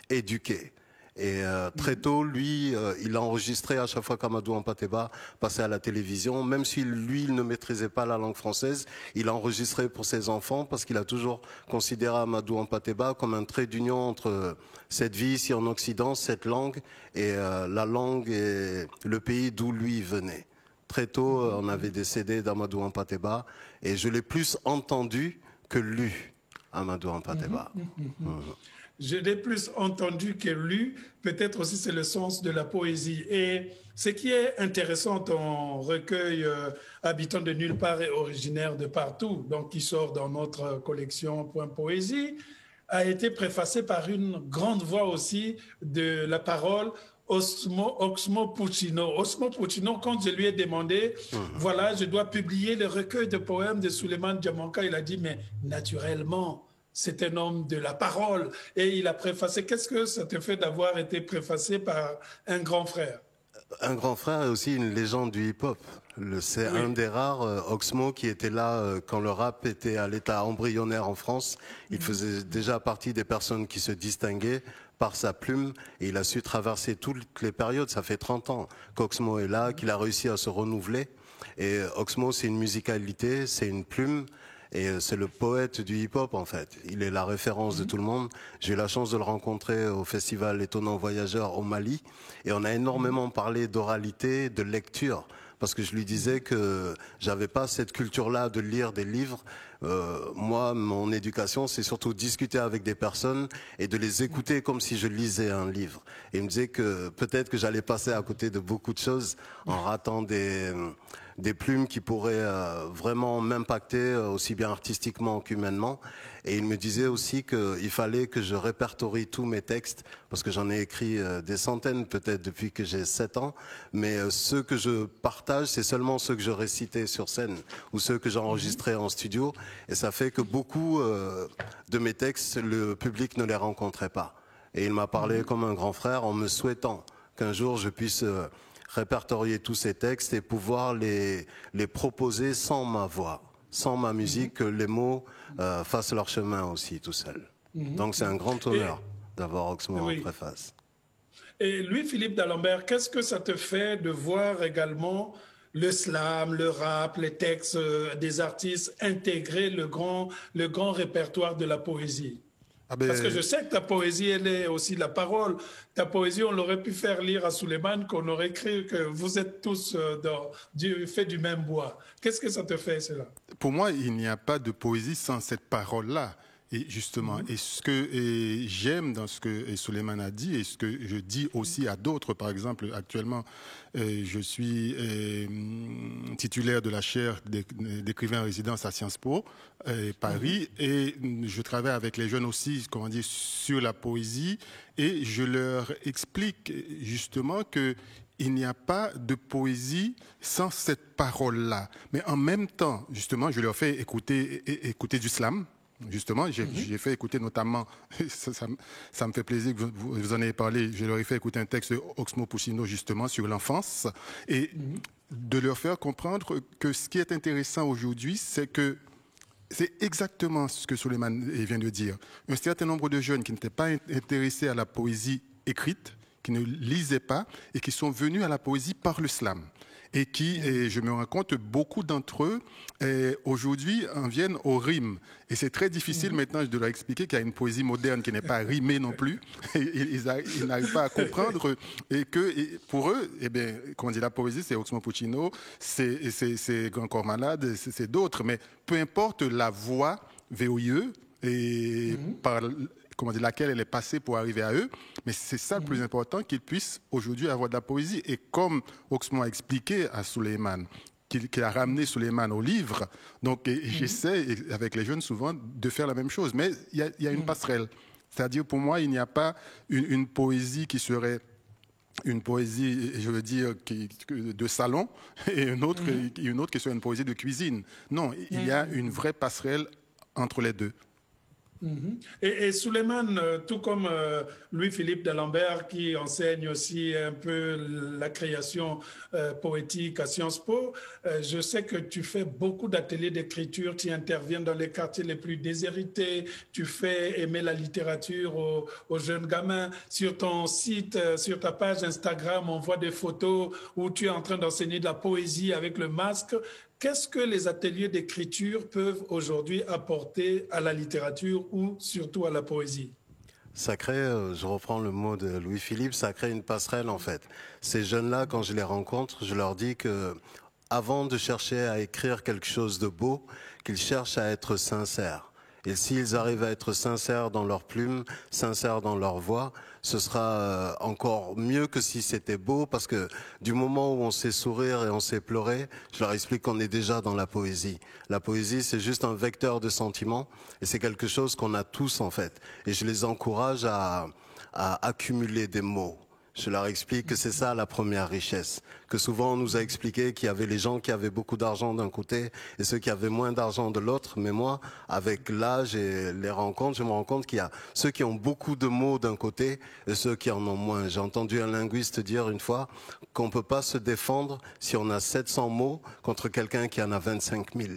éduqué. Et très tôt, lui, il a enregistré à chaque fois qu'Amadou Hampâté-Bâ passait à la télévision. Même si lui, il ne maîtrisait pas la langue française, il a enregistré pour ses enfants parce qu'il a toujours considéré Amadou Hampâté-Bâ comme un trait d'union entre cette vie ici en Occident, cette langue, et la langue et le pays d'où lui venait. Très tôt, on avait des CD d'Amadou Hampâté-Bâ et je l'ai plus entendu que lu, Amadou Hampâté-Bâ. Je l'ai plus entendu que lu. Peut-être aussi c'est le sens de la poésie. Et ce qui est intéressant, ton recueil Habitant de nulle part et originaire de partout, donc qui sort dans notre collection Point Poésie, a été préfacé par une grande voix aussi de la parole, Oxmo Puccino. Oxmo Puccino, quand je lui ai demandé, voilà, je dois publier le recueil de poèmes de Souleymane Diamanka, il a dit, mais naturellement, c'est un homme de la parole. Et il a préfacé. Qu'est-ce que ça te fait d'avoir été préfacé par un grand frère? Un grand frère est aussi une légende du hip-hop. C'est un des rares, Oxmo, qui était là quand le rap était à l'état embryonnaire en France. Il faisait déjà partie des personnes qui se distinguaient par sa plume et il a su traverser toutes les périodes. Ça fait 30 ans qu'Oxmo est là, qu'il a réussi à se renouveler. Et Oxmo, c'est une musicalité, c'est une plume. Et c'est le poète du hip-hop, en fait. Il est la référence de tout le monde. J'ai eu la chance de le rencontrer au festival Étonnant Voyageur au Mali. Et on a énormément parlé d'oralité, de lecture. Parce que je lui disais que j'avais pas cette culture-là de lire des livres. Moi, mon éducation, c'est surtout discuter avec des personnes et de les écouter comme si je lisais un livre. Et il me disait que peut-être que j'allais passer à côté de beaucoup de choses en ratant des plumes qui pourraient vraiment m'impacter aussi bien artistiquement qu'humainement. Et il me disait aussi qu'il fallait que je répertorie tous mes textes, parce que j'en ai écrit des centaines peut-être depuis que j'ai 7 ans, mais ceux que je partage, c'est seulement ceux que je récitais sur scène ou ceux que j'enregistrais en studio. Et ça fait que beaucoup de mes textes, le public ne les rencontrait pas. Et il m'a parlé comme un grand frère en me souhaitant qu'un jour je puisse répertorier tous ces textes et pouvoir les proposer sans ma voix, sans ma musique, que les mots fassent leur chemin aussi tout seuls. Donc c'est un grand honneur d'avoir Oxmo en préface. Et Louis-Philippe d'Alembert, qu'est-ce que ça te fait de voir également le slam, le rap, les textes des artistes intégrer le grand répertoire de la poésie? Parce que je sais que ta poésie, elle est aussi la parole. Ta poésie, on l'aurait pu faire lire à Souleymane, qu'on aurait cru que vous êtes tous fait du même bois. Qu'est-ce que ça te fait, cela? Pour moi, il n'y a pas de poésie sans cette parole-là. Et justement, et ce que j'aime dans ce que Souleymane a dit, et ce que je dis aussi à d'autres, par exemple, actuellement, je suis titulaire de la chaire d'écrivain en résidence à Sciences Po, Paris, et je travaille avec les jeunes aussi, comment dire, sur la poésie, et je leur explique justement que il n'y a pas de poésie sans cette parole-là. Mais en même temps, justement, je leur fais écouter du slam. Justement, j'ai fait écouter notamment, ça me fait plaisir que vous en ayez parlé, je leur ai fait écouter un texte de Oxmo Puccino justement sur l'enfance et de leur faire comprendre que ce qui est intéressant aujourd'hui, c'est que c'est exactement ce que Souleymane vient de dire. Un certain nombre de jeunes qui n'étaient pas intéressés à la poésie écrite, qui ne lisaient pas et qui sont venus à la poésie par le slam. Et qui, je me rends compte, beaucoup d'entre eux, aujourd'hui, en viennent aux rimes. Et c'est très difficile maintenant de leur expliquer qu'il y a une poésie moderne qui n'est pas rimée non plus. Ils n'arrivent pas à comprendre. Et que pour eux, eh bien, quand on dit la poésie, c'est Oxmo Puccino, c'est Grand Corps Malade, c'est d'autres. Mais peu importe la voix VOIE, et par comment dire, laquelle elle est passée pour arriver à eux, mais c'est ça le plus important, qu'ils puissent aujourd'hui avoir de la poésie. Et comme Oxmo a expliqué à Souleymane, qu'il a ramené Souleymane au livre, donc j'essaie, avec les jeunes souvent, de faire la même chose. Mais il y a une passerelle. C'est-à-dire, pour moi, il n'y a pas une poésie qui serait une poésie, je veux dire, de salon, et une autre qui serait une poésie de cuisine. Non, il y a une vraie passerelle entre les deux. Et Souleymane, tout comme Louis-Philippe d'Alembert, qui enseigne aussi un peu la création poétique à Sciences Po, je sais que tu fais beaucoup d'ateliers d'écriture, tu interviens dans les quartiers les plus déshérités, tu fais aimer la littérature aux jeunes gamins. Sur ton site, sur ta page Instagram, on voit des photos où tu es en train d'enseigner de la poésie avec le masque. Qu'est-ce que les ateliers d'écriture peuvent aujourd'hui apporter à la littérature ou surtout à la poésie? Ça crée, je reprends le mot de Louis-Philippe, ça crée une passerelle en fait. Ces jeunes-là, quand je les rencontre, je leur dis que avant de chercher à écrire quelque chose de beau, qu'ils cherchent à être sincères. Et s'ils arrivent à être sincères dans leur plume, sincères dans leur voix, ce sera encore mieux que si c'était beau, parce que du moment où on sait sourire et on sait pleurer, je leur explique qu'on est déjà dans la poésie. La poésie, c'est juste un vecteur de sentiments, et c'est quelque chose qu'on a tous en fait. Et je les encourage à accumuler des mots. Je leur explique que c'est ça la première richesse. Que souvent on nous a expliqué qu'il y avait les gens qui avaient beaucoup d'argent d'un côté et ceux qui avaient moins d'argent de l'autre. Mais moi, avec l'âge et les rencontres, je me rends compte qu'il y a ceux qui ont beaucoup de mots d'un côté et ceux qui en ont moins. J'ai entendu un linguiste dire une fois qu'on ne peut pas se défendre si on a 700 mots contre quelqu'un qui en a 25 000.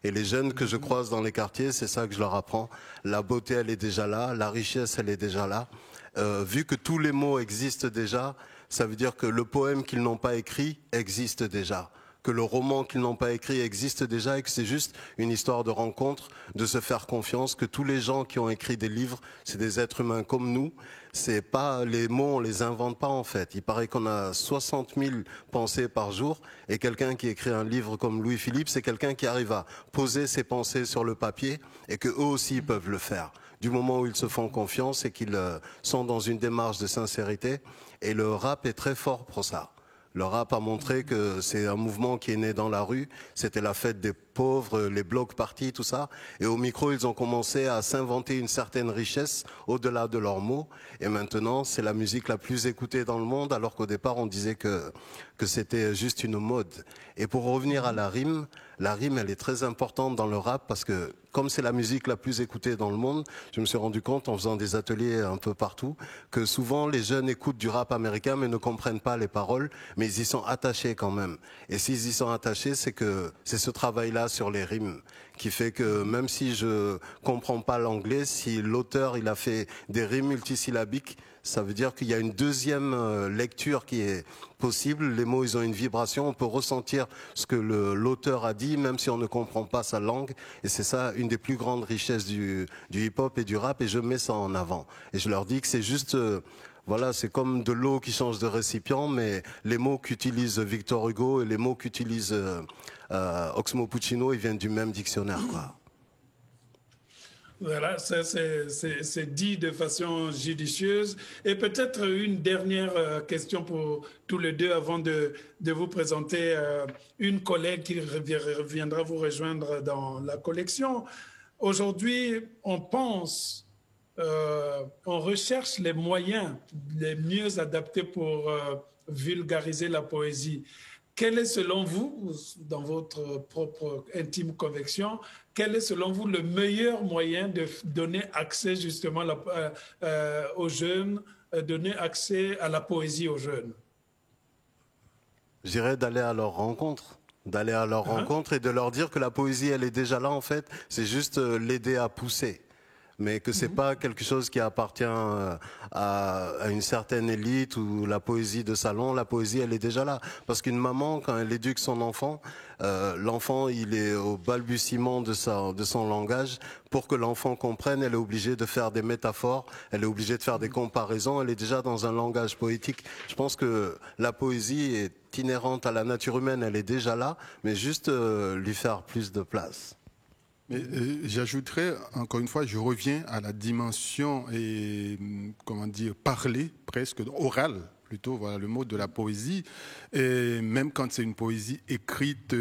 Et les jeunes que je croise dans les quartiers, c'est ça que je leur apprends. La beauté, elle est déjà là. La richesse, elle est déjà là. Vu que tous les mots existent déjà, ça veut dire que le poème qu'ils n'ont pas écrit existe déjà. que le roman qu'ils n'ont pas écrit existe déjà et que c'est juste une histoire de rencontre, de se faire confiance, que tous les gens qui ont écrit des livres, c'est des êtres humains comme nous. C'est pas les mots, on les invente pas en fait. Il paraît qu'on a 60 000 pensées par jour et quelqu'un qui écrit un livre comme Louis-Philippe, c'est quelqu'un qui arrive à poser ses pensées sur le papier et que eux aussi ils peuvent le faire. Du moment où ils se font confiance et qu'ils sont dans une démarche de sincérité. Et le rap est très fort pour ça. Le rap a montré que c'est un mouvement qui est né dans la rue. C'était la fête des pauvres, les blocs parties, tout ça. Et au micro, ils ont commencé à s'inventer une certaine richesse au-delà de leurs mots. Et maintenant, c'est la musique la plus écoutée dans le monde, alors qu'au départ, on disait que c'était juste une mode. Et pour revenir à la rime, elle est très importante dans le rap parce que comme c'est la musique la plus écoutée dans le monde, je me suis rendu compte en faisant des ateliers un peu partout que souvent les jeunes écoutent du rap américain mais ne comprennent pas les paroles, mais ils y sont attachés quand même. Et s'ils y sont attachés, c'est que c'est ce travail-là sur les rimes qui fait que même si je comprends pas l'anglais, si l'auteur il a fait des rimes multisyllabiques, ça veut dire qu'il y a une deuxième lecture qui est possible. Les mots, ils ont une vibration. On peut ressentir ce que l'auteur a dit, même si on ne comprend pas sa langue. Et c'est ça, une des plus grandes richesses du hip-hop et du rap. Et je mets ça en avant. Et je leur dis que c'est juste... voilà, c'est comme de l'eau qui change de récipient, mais les mots qu'utilise Victor Hugo et les mots qu'utilise Oxmo Puccino, ils viennent du même dictionnaire, quoi. Voilà, ça c'est dit de façon judicieuse. Et peut-être une dernière question pour tous les deux avant de vous présenter une collègue qui reviendra vous rejoindre dans la collection. Aujourd'hui, on pense, on recherche les moyens les mieux adaptés pour vulgariser la poésie. Quel est selon vous, dans votre propre intime conviction, quel est selon vous le meilleur moyen de donner accès justement aux jeunes, donner accès à la poésie aux jeunes? Je dirais d'aller à leur rencontre. D'aller à leur rencontre et de leur dire que la poésie, elle est déjà là en fait. C'est juste l'aider à pousser. Mais que c'est pas quelque chose qui appartient à une certaine élite ou la poésie de salon. La poésie, elle est déjà là. Parce qu'une maman, quand elle éduque son enfant, l'enfant, il est au balbutiement de son langage. Pour que l'enfant comprenne, elle est obligée de faire des métaphores, elle est obligée de faire des comparaisons. Elle est déjà dans un langage poétique. Je pense que la poésie est inhérente à la nature humaine. Elle est déjà là, mais juste lui faire plus de place. Mais j'ajouterais, encore une fois, je reviens à la dimension et, comment dire, parler, presque orale, plutôt, voilà le mot de la poésie. Et même quand c'est une poésie écrite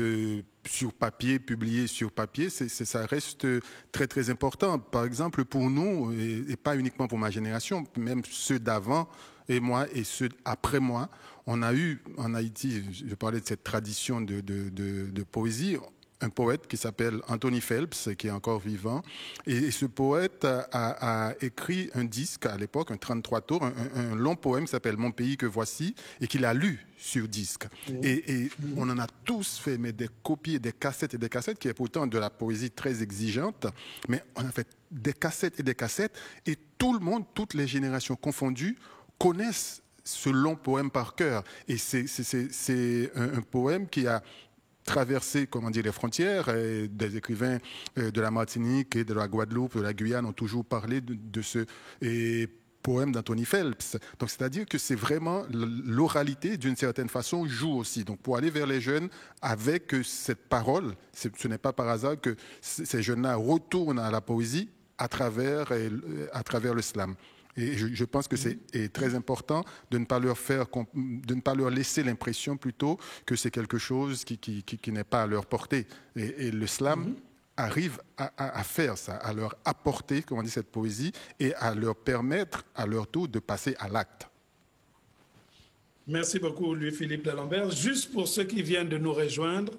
sur papier, publiée sur papier, ça reste très, très important. Par exemple, pour nous, et pas uniquement pour ma génération, même ceux d'avant, et moi et ceux après moi, on a eu en Haïti, je parlais de cette tradition de poésie, un poète qui s'appelle Anthony Phelps, qui est encore vivant. Et ce poète a écrit un disque à l'époque, un 33 tours, un long poème qui s'appelle Mon pays que voici, et qu'il a lu sur disque. Et on en a tous fait, mais des copies, des cassettes et des cassettes, qui est pourtant de la poésie très exigeante, mais on a fait des cassettes et des cassettes, et tout le monde, toutes les générations confondues, connaissent ce long poème par cœur. Et c'est un poème qui a traverser, comment dire, les frontières. Et des écrivains de la Martinique et de la Guadeloupe, de la Guyane ont toujours parlé de ce poème d'Anthony Phelps. Donc, c'est-à-dire que c'est vraiment l'oralité, d'une certaine façon, joue aussi. Donc, pour aller vers les jeunes avec cette parole, ce n'est pas par hasard que ces jeunes-là retournent à la poésie à travers le slam. Et je pense que c'est très important de ne pas leur laisser l'impression plutôt que c'est quelque chose qui n'est pas à leur portée. Et le slam arrive à faire ça, à leur apporter, comme on dit, cette poésie et à leur permettre à leur tour de passer à l'acte. Merci beaucoup, Louis-Philippe d'Alembert. Juste pour ceux qui viennent de nous rejoindre,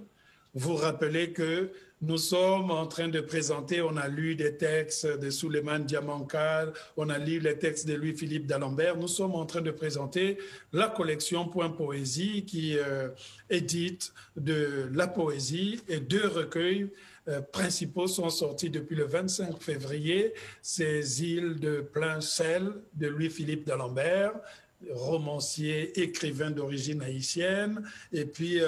vous rappelez que nous sommes en train de présenter, on a lu des textes de Souleymane Diamankal, on a lu les textes de Louis-Philippe d'Alembert. Nous sommes en train de présenter la collection Point Poésie qui édite de la poésie et 2 recueils principaux sont sortis depuis le 25 février. Ces îles de plein sel de Louis-Philippe d'Alembert, romancier, écrivain d'origine haïtienne, et puis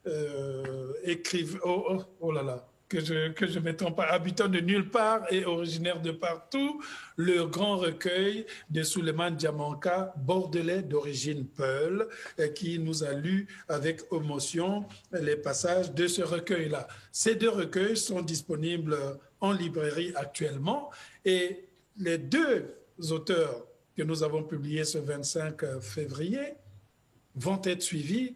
oh là là, que je ne me trompe pas, habitant de nulle part et originaire de partout, le grand recueil de Souleymane Diamanka, bordelais d'origine Peul, qui nous a lu avec émotion les passages de ce recueil-là. Ces deux recueils sont disponibles en librairie actuellement et les deux auteurs que nous avons publiés ce 25 février vont être suivis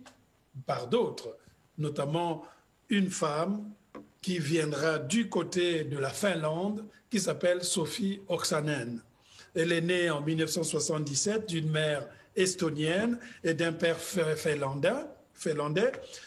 par d'autres, notamment une femme qui viendra du côté de la Finlande, qui s'appelle Sophie Oksanen. Elle est née en 1977 d'une mère estonienne et d'un père finlandais.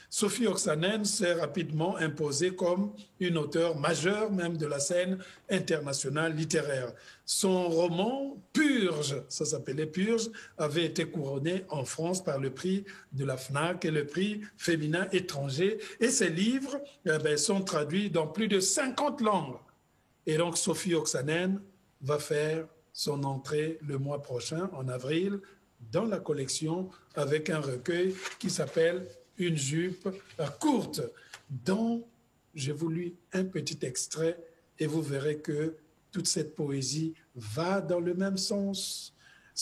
Sophie Oksanen s'est rapidement imposée comme une auteure majeure même de la scène internationale littéraire. Son roman Purge, ça s'appelait Purge, avait été couronné en France par le prix de la FNAC et le prix féminin étranger. Et ces livres sont traduits dans plus de 50 langues. Et donc Sophie Oksanen va faire son entrée le mois prochain, en avril, dans la collection avec un recueil qui s'appelle Une jupe courte, dont j'ai voulu un petit extrait et vous verrez que toute cette poésie va dans le même sens.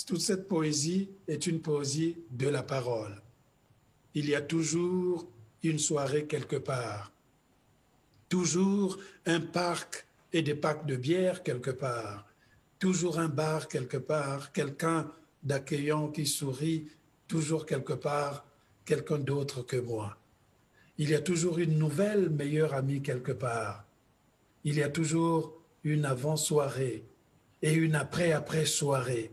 Toute cette poésie est une poésie de la parole. Il y a toujours une soirée quelque part, toujours un parc et des packs de bière quelque part, toujours un bar quelque part, quelqu'un d'accueillant qui sourit, toujours quelque part, quelqu'un d'autre que moi. Il y a toujours une nouvelle meilleure amie quelque part. Il y a toujours une avant-soirée et une après-soirée.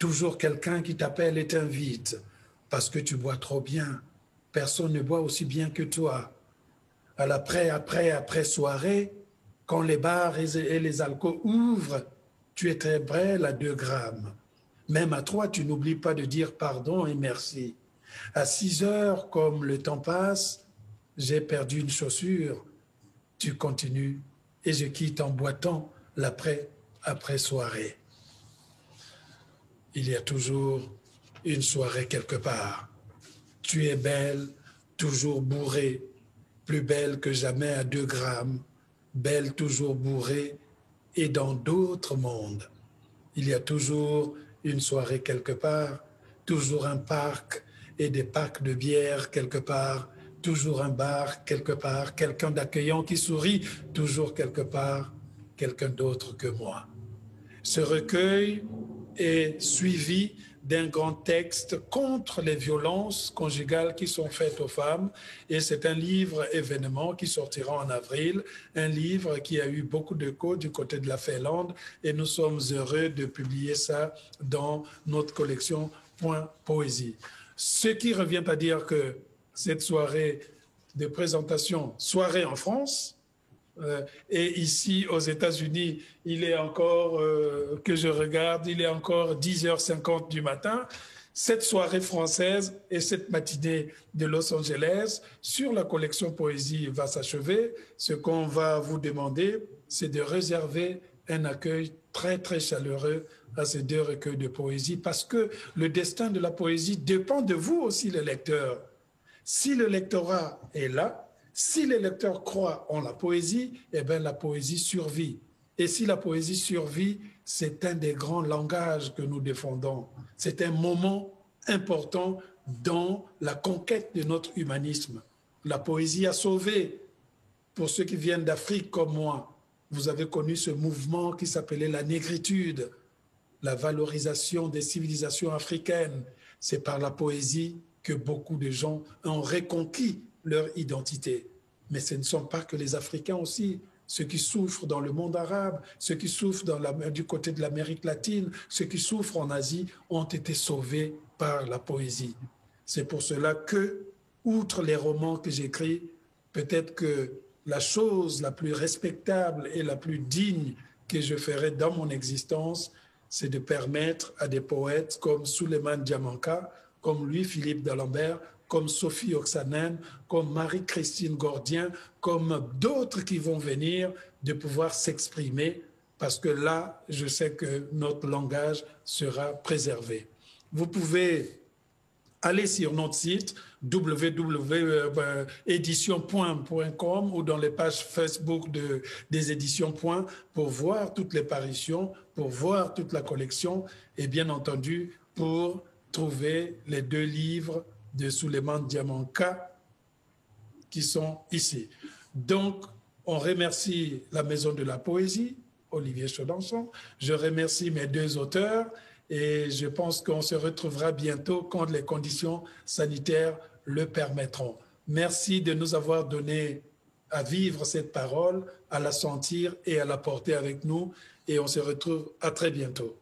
Toujours quelqu'un qui t'appelle et t'invite parce que tu bois trop bien. Personne ne boit aussi bien que toi. À l'après-soirée, quand les bars et les alcools ouvrent, tu es très brêle à 2 grammes. Même à 3, tu n'oublies pas de dire pardon et merci. À 6 heures, comme le temps passe, j'ai perdu une chaussure. Tu continues et je quitte en boitant l'après-soirée. Il y a toujours une soirée quelque part. Tu es belle, toujours bourrée, plus belle que jamais à 2 grammes, belle toujours bourrée et dans d'autres mondes. Il y a toujours une soirée quelque part, toujours un parc et des packs de bière quelque part, toujours un bar quelque part, quelqu'un d'accueillant qui sourit, toujours quelque part, quelqu'un d'autre que moi. Ce recueil est suivi d'un grand texte contre les violences conjugales qui sont faites aux femmes. Et c'est un livre événement qui sortira en avril, un livre qui a eu beaucoup d'écho du côté de la Finlande. Et nous sommes heureux de publier ça dans notre collection Point Poésie. Ce qui revient à dire que cette soirée de présentation, soirée en France, et ici aux États-Unis, il est encore, que je regarde, il est encore 10h50 du matin. Cette soirée française et cette matinée de Los Angeles sur la collection Poésie va s'achever. Ce qu'on va vous demander, c'est de réserver un accueil très, très chaleureux à ces 2 recueils de poésie parce que le destin de la poésie dépend de vous aussi, les lecteurs. Si le lectorat est là, si les lecteurs croient en la poésie, eh bien la poésie survit. Et si la poésie survit, c'est un des grands langages que nous défendons. C'est un moment important dans la conquête de notre humanisme. La poésie a sauvé. Pour ceux qui viennent d'Afrique comme moi, vous avez connu ce mouvement qui s'appelait la négritude, la valorisation des civilisations africaines. C'est par la poésie que beaucoup de gens ont reconquis leur identité. Mais ce ne sont pas que les Africains aussi, ceux qui souffrent dans le monde arabe, ceux qui souffrent du côté de l'Amérique latine, ceux qui souffrent en Asie ont été sauvés par la poésie. C'est pour cela que, outre les romans que j'écris, peut-être que la chose la plus respectable et la plus digne que je ferai dans mon existence, c'est de permettre à des poètes comme Souleymane Diamanka, comme Louis-Philippe d'Alembert, comme Sophie Oksanen, comme Marie-Christine Gordien, comme d'autres qui vont venir, de pouvoir s'exprimer, parce que là, je sais que notre langage sera préservé. Vous pouvez allez sur notre site www.edition.com ou dans les pages Facebook des Éditions Point pour voir toutes les parutions, pour voir toute la collection et bien entendu pour trouver les 2 livres de Souleymane Diamanka qui sont ici. Donc, on remercie la Maison de la Poésie, Olivier Chaudenson. Je remercie mes 2 auteurs et je pense qu'on se retrouvera bientôt quand les conditions sanitaires le permettront. Merci de nous avoir donné à vivre cette parole, à la sentir et à la porter avec nous. Et on se retrouve à très bientôt.